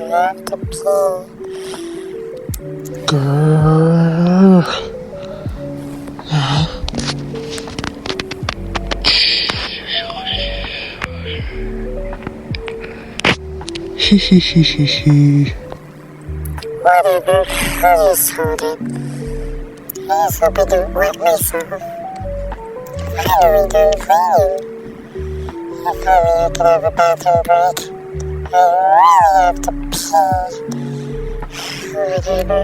have to pee. Girl. Whatever, I just heard it. I just hope I don't wet myself. Finally done cleaning. I finally could have a bathroom break. I really have to pee. Whatever.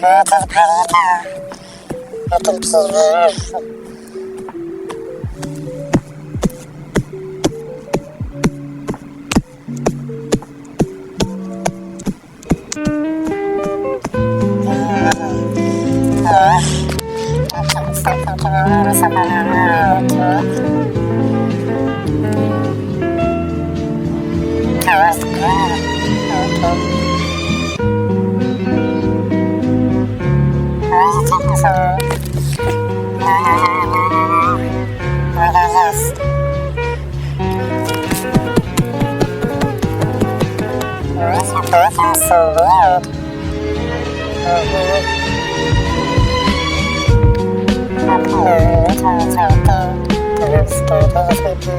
Where does the party go? I can pee there. I can't stop thinking about myself on the road. I was good. Why is it taking so long? No. What is this? Why is your bathroom so weird? Hello, it's right there. The room's scared. I just need to